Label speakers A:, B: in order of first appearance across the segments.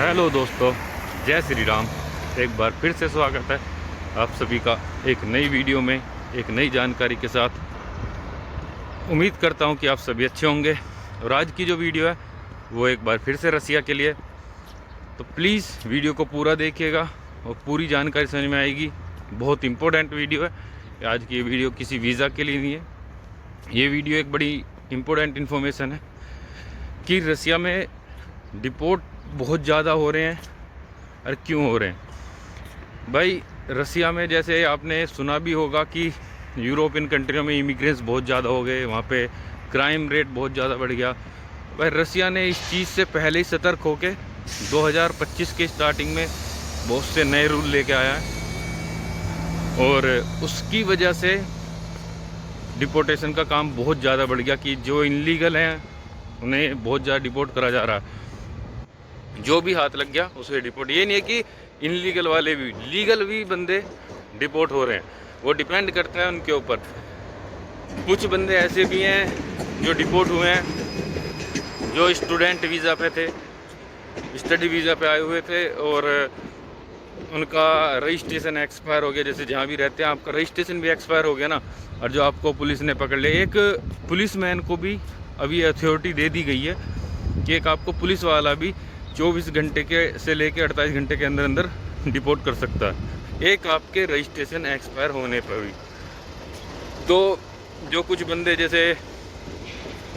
A: Hello दोस्तों, जय श्री राम। एक बार फिर से स्वागत है आप सभी का एक नई वीडियो में, एक नई जानकारी के साथ। उम्मीद करता हूं कि आप सभी अच्छे होंगे। और आज की जो वीडियो है वो एक बार फिर से रसिया के लिए, तो प्लीज़ वीडियो को पूरा देखिएगा और पूरी जानकारी समझ में आएगी। बहुत इम्पोर्टेंट वीडियो है आज की। ये वीडियो किसी वीज़ा के लिए नहीं है, ये वीडियो एक बड़ी इम्पोर्टेंट इन्फॉर्मेशन है कि रसिया में डिपोर्ट बहुत ज़्यादा हो रहे हैं। और क्यों हो रहे हैं भाई? रसिया में जैसे आपने सुना भी होगा कि यूरोपियन कंट्रियों में इमिग्रेंट्स बहुत ज़्यादा हो गए, वहाँ पे क्राइम रेट बहुत ज़्यादा बढ़ गया। भाई रसिया ने इस चीज़ से पहले ही सतर्क होके 2025 के स्टार्टिंग में बहुत से नए रूल लेके आया है, और उसकी वजह से डिपोर्टेशन का काम बहुत ज़्यादा बढ़ गया कि जो इनलीगल हैं उन्हें बहुत ज़्यादा डिपोर्ट करा जा रहा है। जो भी हाथ लग गया उसे डिपोर्ट। ये नहीं है कि इनलीगल वाले भी, लीगल भी बंदे डिपोर्ट हो रहे हैं। वो डिपेंड करता है उनके ऊपर। कुछ बंदे ऐसे भी हैं जो डिपोर्ट हुए हैं, जो स्टूडेंट वीज़ा पे थे, स्टडी वीज़ा पे आए हुए थे, और उनका रजिस्ट्रेशन एक्सपायर हो गया। जैसे जहाँ भी रहते हैं आपका रजिस्ट्रेशन भी एक्सपायर हो गया ना, और जो आपको पुलिस ने पकड़ लिया। एक पुलिसमैन को भी अभी अथॉरिटी दे दी गई है कि एक आपको पुलिस वाला भी 24 घंटे के से लेके 48 घंटे के अंदर अंदर डिपोर्ट कर सकता है, एक आपके रजिस्ट्रेशन एक्सपायर होने पर भी। तो जो कुछ बंदे जैसे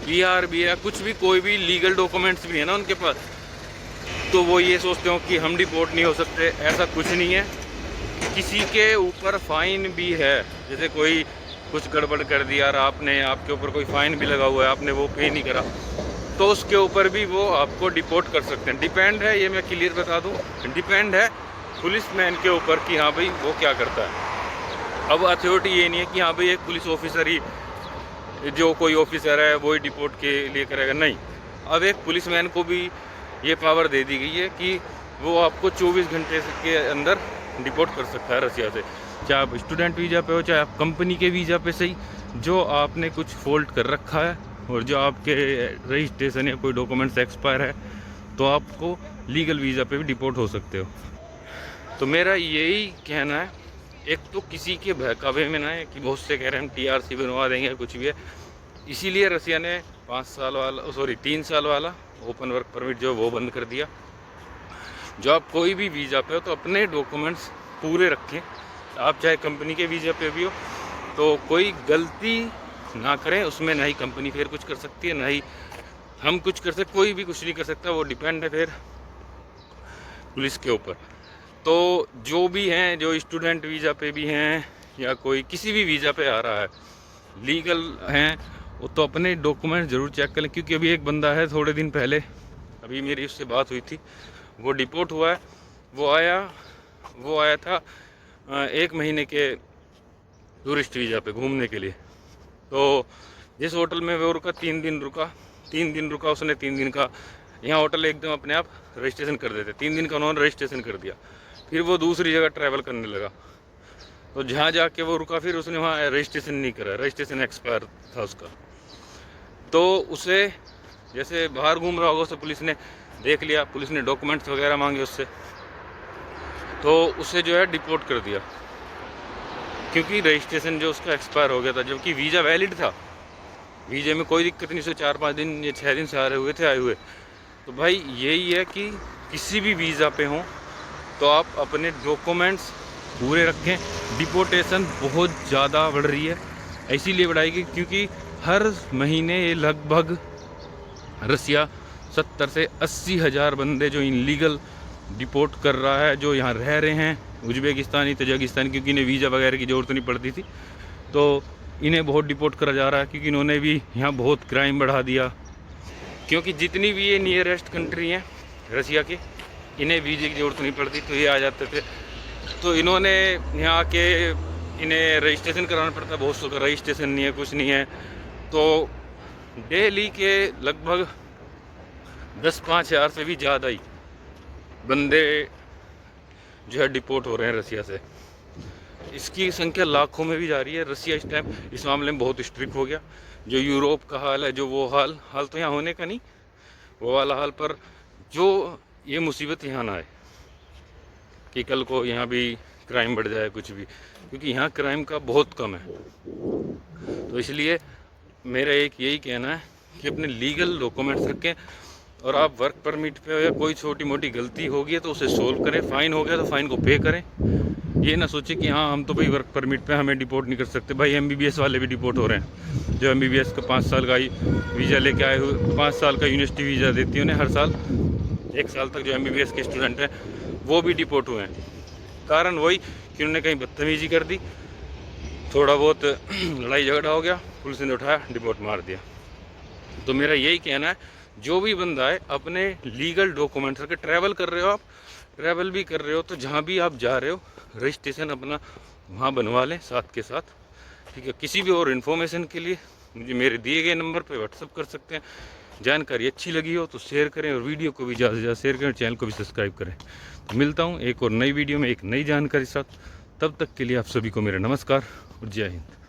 A: PR भी है, कुछ भी, कोई भी लीगल डॉक्यूमेंट्स भी है ना उनके पास, तो वो ये सोचते हो कि हम डिपोर्ट नहीं हो सकते। ऐसा कुछ नहीं है। किसी के ऊपर फाइन भी है, जैसे कोई कुछ गड़बड़ कर दिया और आपके ऊपर कोई फाइन भी लगा हुआ है, आपने वो पे नहीं करा, तो उसके ऊपर भी वो आपको डिपोर्ट कर सकते हैं। डिपेंड है, ये मैं क्लियर बता दूं, डिपेंड है पुलिसमैन के ऊपर कि हाँ भाई वो क्या करता है। अब अथॉरिटी ये नहीं है कि हाँ भाई एक पुलिस ऑफिसर ही, जो कोई ऑफिसर है वो ही डिपोर्ट के लिए करेगा, नहीं। अब एक पुलिसमैन को भी ये पावर दे दी गई है कि वो आपको 24 घंटे के अंदर डिपोर्ट कर सकता है रसिया से। चाहे आप स्टूडेंट वीज़ा पे हो, चाहे आप कंपनी के वीज़ा पे सही, जो आपने कुछ फॉल्ट कर रखा है और जो आपके रजिस्ट्रेशन या कोई डॉक्यूमेंट्स एक्सपायर है, तो आपको लीगल वीज़ा पे भी डिपोर्ट हो सकते हो। तो मेरा यही कहना है, एक तो किसी के बहकावे में ना है कि बहुत से कह रहे हैं हम TRC बनवा देंगे, कुछ भी है। इसीलिए रसिया ने 3 साल वाला ओपन वर्क परमिट जो वो बंद कर दिया। जो आप कोई भी वीज़ा पे हो तो अपने डॉक्यूमेंट्स पूरे रखें। आप चाहे कंपनी के वीज़ा पे भी हो तो कोई गलती ना करें उसमें। ना ही कंपनी फिर कुछ कर सकती है, ना ही हम कुछ कर सकते, कोई भी कुछ नहीं कर सकता। वो डिपेंड है फिर पुलिस के ऊपर। तो जो भी हैं, जो स्टूडेंट वीज़ा पे भी हैं या कोई किसी भी वीज़ा पे आ रहा है, लीगल हैं, वो तो अपने डॉक्यूमेंट ज़रूर चेक करें। क्योंकि अभी एक बंदा है, थोड़े दिन पहले अभी मेरी उससे बात हुई थी, वो डिपोर्ट हुआ है। वो आया था 1 महीने के टूरिस्ट वीज़ा पे घूमने के लिए। तो जिस होटल में वो रुका, 3 दिन रुका उसने। 3 दिन का यहाँ होटल एकदम अपने आप रजिस्ट्रेशन कर देते, 3 दिन का उन्होंने रजिस्ट्रेशन कर दिया। फिर वो दूसरी जगह ट्रैवल करने लगा, तो जहाँ जाके वो रुका फिर उसने वहाँ रजिस्ट्रेशन नहीं करा, रजिस्ट्रेशन एक्सपायर था उसका। तो उसे जैसे बाहर घूम रहा होगा, उसे पुलिस ने देख लिया, पुलिस ने डॉक्यूमेंट्स वगैरह मांगे उससे, तो उसे जो है डिपोर्ट कर दिया, क्योंकि रजिस्ट्रेशन जो उसका एक्सपायर हो गया था, जबकि वीज़ा वैलिड था। वीज़े में कोई दिक्कत नहीं, उसे 4-5 दिन या 6 दिन से आए हुए। तो भाई यही है कि किसी भी वीज़ा पे हों तो आप अपने डॉक्यूमेंट्स पूरे रखें। डिपोर्टेशन बहुत ज़्यादा बढ़ रही है, इसीलिए बढ़ाएगी क्योंकि हर महीने ये लगभग रसिया 70 से 80 हज़ार बंदे जो इनलीगल डिपोर्ट कर रहा है, जो यहाँ रह रहे हैं, उज्बेकिस्तानी, तजाकिस्तानी, क्योंकि इन्हें वीज़ा वगैरह की ज़रूरत नहीं पड़ती थी, तो इन्हें बहुत डिपोर्ट करा जा रहा है। क्योंकि इन्होंने भी यहाँ बहुत क्राइम बढ़ा दिया। क्योंकि जितनी भी ये नियरेस्ट कंट्री हैं रसिया की, इन्हें वीज़े की ज़रूरत नहीं पड़ती, तो ये आ जाते थे। तो इन्होंने यहाँ आके इन्हें रजिस्ट्रेशन कराना पड़ता, बहुत सौ का रजिस्ट्रेशन नहीं है, कुछ नहीं है। तो डेली के लगभग 10-5 हज़ार से भी ज़्यादा ही बंदे जो है डिपोर्ट हो रहे हैं रसिया से। इसकी संख्या लाखों में भी जा रही है। रसिया इस टाइम इस मामले में बहुत स्ट्रिक्ट हो गया। जो यूरोप का हाल है, जो वो हाल तो यहाँ होने का नहीं, वो वाला हाल, पर जो ये मुसीबत यहाँ ना आए कि कल को यहाँ भी क्राइम बढ़ जाए कुछ भी, क्योंकि यहाँ क्राइम का बहुत कम है। तो इसलिए मेरा एक यही कहना है कि अपने लीगल डॉक्यूमेंट्स रखें, और आप वर्क परमिट पे हो या कोई छोटी मोटी गलती होगी है तो उसे सोल्व करें, फ़ाइन हो गया तो फ़ाइन को पे करें। ये ना सोचें कि हाँ हम तो भाई वर्क परमिट पे हमें डिपोर्ट नहीं कर सकते। भाई MBBS वाले भी डिपोर्ट हो रहे हैं, जो MBBS का 5 साल का वीज़ा लेके आए हुए, 5 साल का यूनिवर्सिटी वीज़ा देती है उन्हें हर साल, 1 साल तक जो MBBS के स्टूडेंट हैं वो भी डिपोर्ट हुए हैं। कारण वही कि उन्होंने कहीं बदतमीजी कर दी, थोड़ा बहुत लड़ाई झगड़ा हो गया, पुलिस ने उठाया, डिपोर्ट मार दिया। तो मेरा यही कहना है, जो भी बंदा है अपने लीगल डॉक्यूमेंट्स रखे। ट्रैवल कर रहे हो, आप ट्रैवल भी कर रहे हो तो जहाँ भी आप जा रहे हो रजिस्ट्रेशन अपना वहाँ बनवा लें साथ के साथ, ठीक है। किसी भी और इन्फॉर्मेशन के लिए मुझे मेरे दिए गए नंबर पे व्हाट्सअप कर सकते हैं। जानकारी अच्छी लगी हो तो शेयर करें, और वीडियो को भी ज़्यादा से ज़्यादा शेयर करें, चैनल को भी सब्सक्राइब करें। तो मिलता हूँ एक और नई वीडियो में एक नई जानकारी साथ। तब तक के लिए आप सभी को मेरा नमस्कार और जय हिंद।